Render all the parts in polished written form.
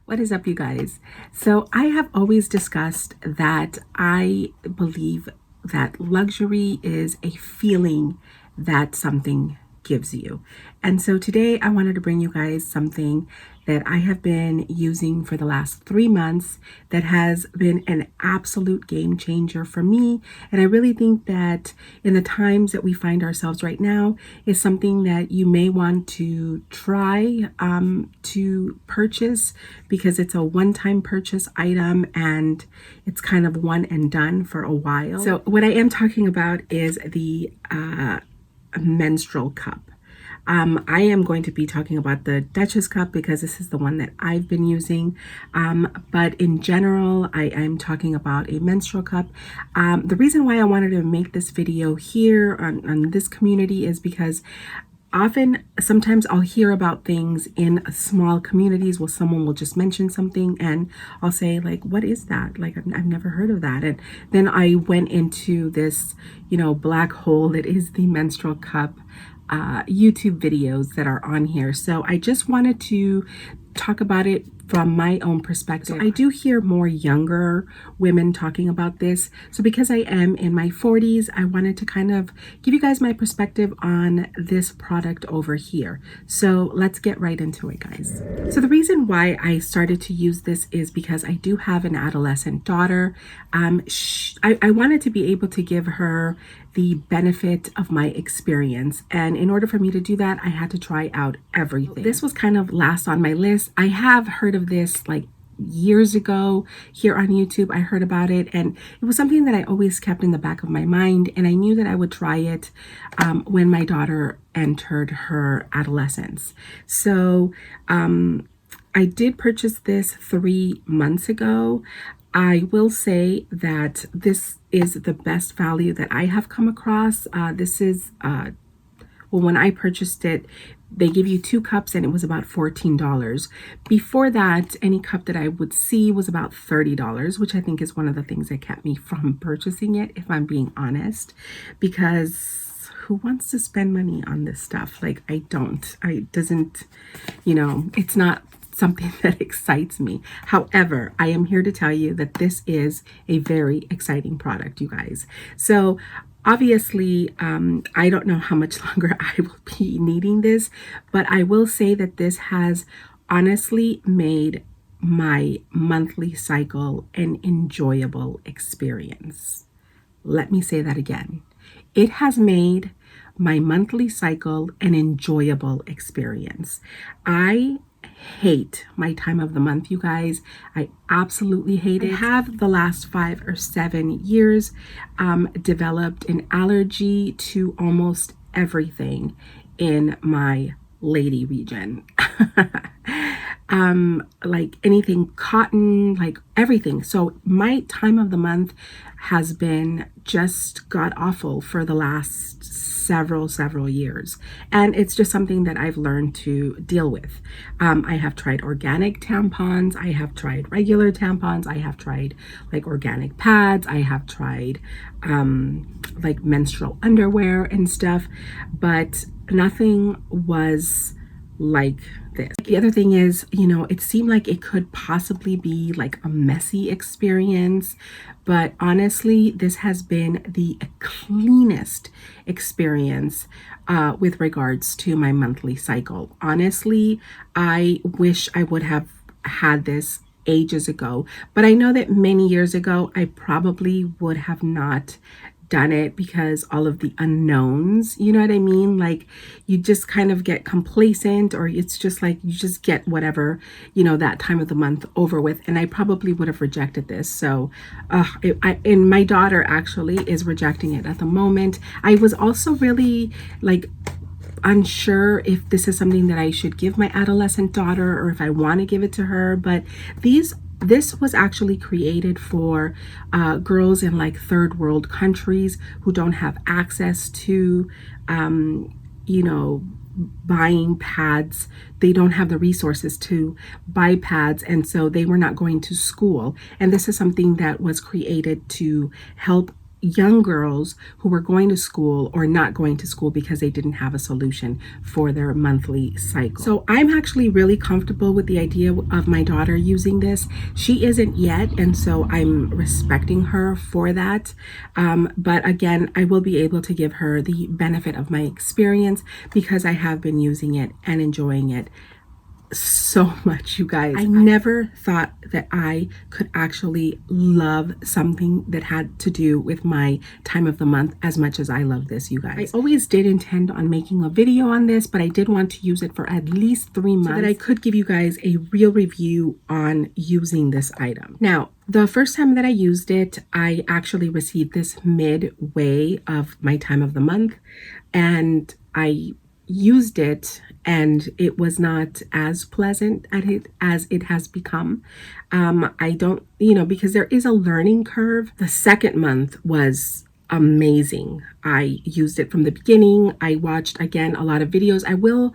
What is up, you guys? So I have always discussed that I believe that luxury is a feeling that something gives you. And so today I wanted to bring you guys something that I have been using for the last 3 months that has been an absolute game changer for me. And I really think that in the times that we find ourselves right now is something that you may want to try to purchase, because it's a one-time purchase item and it's kind of one and done for a while. So what I am talking about is the menstrual cup. I am going to be talking about the Duchess cup because this is the one that I've been using. But in general, I'm talking about a menstrual cup. The reason why I wanted to make this video here on this community is because sometimes I'll hear about things in small communities where someone will just mention something and I'll say, like, what is that? Like, I've never heard of that. And then I went into this, black hole that is the menstrual cup YouTube videos that are on here. So I just wanted to talk about it from my own perspective. So I do hear more younger women talking about this. So because I am in my 40s, I wanted to kind of give you guys my perspective on this product over here. So let's get right into it, guys. So the reason why I started to use this is because I do have an adolescent daughter. I wanted to be able to give her the benefit of my experience. And in order for me to do that, I had to try out everything. This was kind of last on my list. I have heard of this like years ago here on YouTube. I heard about it and it was something that I always kept in the back of my mind. And I knew that I would try it when my daughter entered her adolescence. So I did purchase this 3 months ago. I will say that this is the best value that I have come across. This is, when I purchased it, they give you 2 cups and it was about $14. Before that, any cup that I would see was about $30, which I think is one of the things that kept me from purchasing it, if I'm being honest, because who wants to spend money on this stuff? Like, it's not something that excites me. However, I am here to tell you that this is a very exciting product, you guys. So obviously, I don't know how much longer I will be needing this, but I will say that this has honestly made my monthly cycle an enjoyable experience. Let me say that again. It has made my monthly cycle an enjoyable experience. I hate my time of the month, you guys. I absolutely hate it. I have the last 5 or 7 years developed an allergy to almost everything in my lady region. Like anything cotton, like everything. So my time of the month has been just god awful for the last several years, and it's just something that I've learned to deal with. I have tried organic tampons, I have tried regular tampons, I have tried like organic pads, I have tried like menstrual underwear and stuff, but nothing was like this. The other thing is, it seemed like it could possibly be like a messy experience, but honestly, this has been the cleanest experience with regards to my monthly cycle. Honestly, I wish I would have had this ages ago, but I know that many years ago, I probably would have not done it because all of the unknowns, you know what I mean? Like, you just kind of get complacent, or it's just like you just get whatever, that time of the month over with. And I probably would have rejected this. So and my daughter actually is rejecting it at the moment. I was also really like unsure if this is something that I should give my adolescent daughter or if I want to give it to her, but this was actually created for girls in like third world countries who don't have access to, buying pads. They don't have the resources to buy pads, and so they were not going to school. And this is something that was created to help young girls who were going to school or not going to school because they didn't have a solution for their monthly cycle. So I'm actually really comfortable with the idea of my daughter using this. She isn't yet, and so I'm respecting her for that. But again, I will be able to give her the benefit of my experience because I have been using it and enjoying it so much, you guys. I never thought that I could actually love something that had to do with my time of the month as much as I love this, you guys. I always did intend on making a video on this, but I did want to use it for at least 3 months so that I could give you guys a real review on using this item. Now, the first time that I used it, I actually received this midway of my time of the month, and I used it and it was not as pleasant at it as it has become. I don't, because there is a learning curve. The second month was amazing. I used it from the beginning. I watched again a lot of videos. I will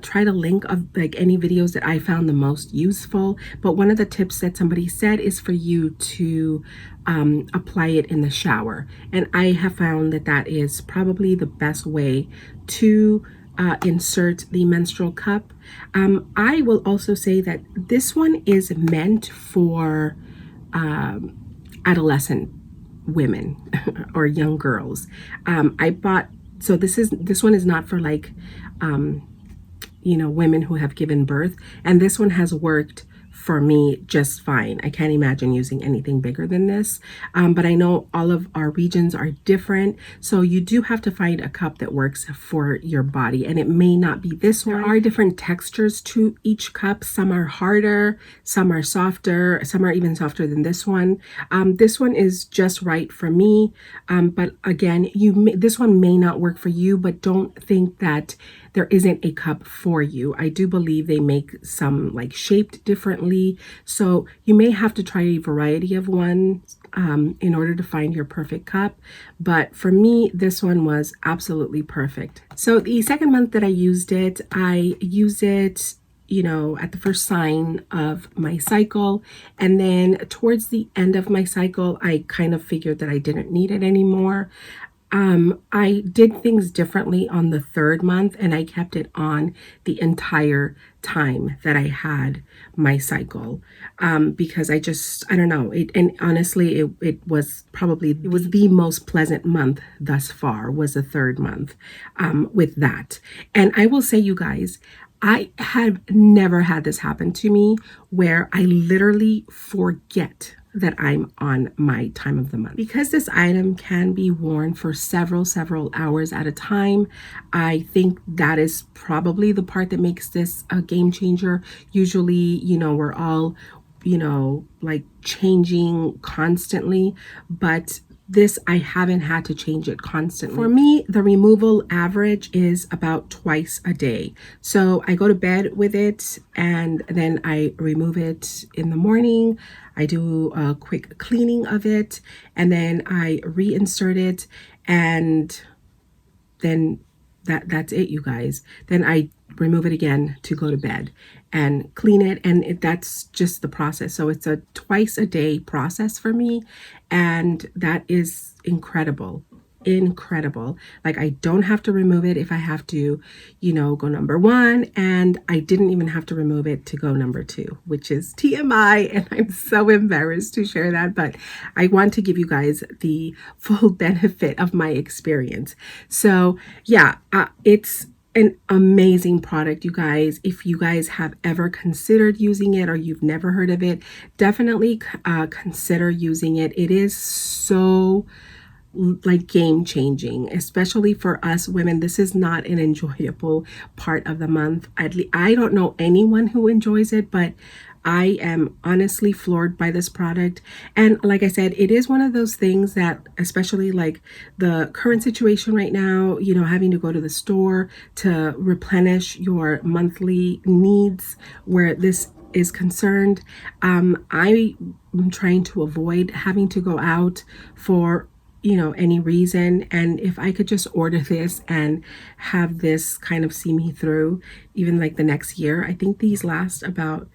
try to link of like any videos that I found the most useful. But one of the tips that somebody said is for you to apply it in the shower. And I have found that that is probably the best way to insert the menstrual cup. I will also say that this one is meant for adolescent women or young girls. I bought, so this one is not for like women who have given birth, and this one has worked for me just fine. I can't imagine using anything bigger than this, but I know all of our regions are different, so you do have to find a cup that works for your body, and it may not be this one. There are different textures to each cup. Some are harder, some are softer, some are even softer than this one. This one is just right for me, but again, this one may not work for you, but don't think that there isn't a cup for you. I do believe they make some like shaped differently. So you may have to try a variety of ones in order to find your perfect cup. But for me, this one was absolutely perfect. So the second month that I used it at the first sign of my cycle. And then towards the end of my cycle, I kind of figured that I didn't need it anymore. I did things differently on the third month, and I kept it on the entire time that I had my cycle, because I don't know, and honestly, it was the most pleasant month thus far, was the third month, with that. And I will say, you guys, I have never had this happen to me where I literally forget that I'm on my time of the month. Because this item can be worn for several hours at a time, I think that is probably the part that makes this a game changer. Usually, we're all, like changing constantly, but this, I haven't had to change it constantly. For me, the removal average is about twice a day. So I go to bed with it and then I remove it in the morning. I do a quick cleaning of it and then I reinsert it, and then that's it, you guys. Then I remove it again to go to bed and clean it, and that's just the process. So it's a twice a day process for me, and that is incredible. Like, I don't have to remove it if I have to, go number 1, and I didn't even have to remove it to go number 2, which is TMI, and I'm so embarrassed to share that, but I want to give you guys the full benefit of my experience. So yeah, it's an amazing product, you guys. If you guys have ever considered using it or you've never heard of it, definitely consider using it. It is so like game changing, especially for us women. This is not an enjoyable part of the month. I don't know anyone who enjoys it, but I am honestly floored by this product. And like I said, it is one of those things that, especially like the current situation right now, having to go to the store to replenish your monthly needs, where this is concerned, I am trying to avoid having to go out for any reason. And if I could just order this and have this kind of see me through even like the next year. I think these last about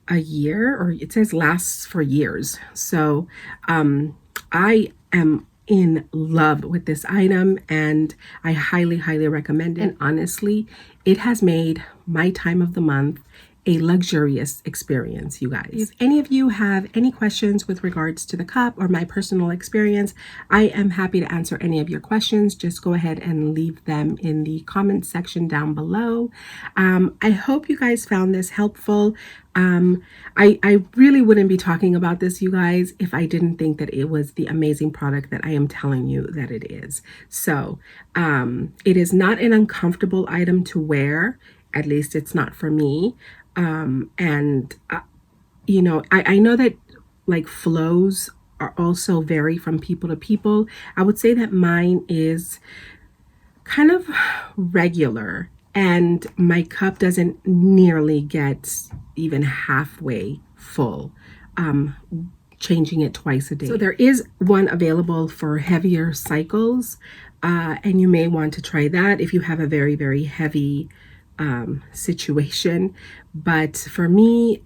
a year, or it says lasts for years. So I am in love with this item, and I highly, highly recommend it. And honestly, it has made my time of the month a luxurious experience, you guys. If any of you have any questions with regards to the cup or my personal experience, I am happy to answer any of your questions. Just go ahead and leave them in the comment section down below. I hope you guys found this helpful. I really wouldn't be talking about this, you guys, if I didn't think that it was the amazing product that I am telling you that it is. So it is not an uncomfortable item to wear. At least it's not for me. You know, I know that like flows are also vary from people to people. I would say that mine is kind of regular, and my cup doesn't nearly get even halfway full. Changing it twice a day. So there is one available for heavier cycles, and you may want to try that if you have a very, very heavy situation. But for me,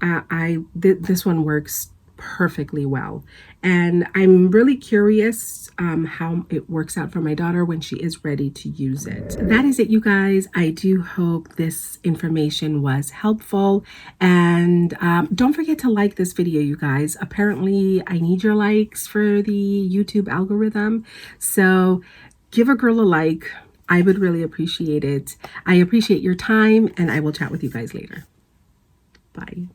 this one works perfectly well, and I'm really curious how it works out for my daughter when she is ready to use it. That is it, you guys. I do hope this information was helpful, and don't forget to like this video, you guys. Apparently I need your likes for the YouTube algorithm, so give a girl a like. I would really appreciate it. I appreciate your time, and I will chat with you guys later. Bye.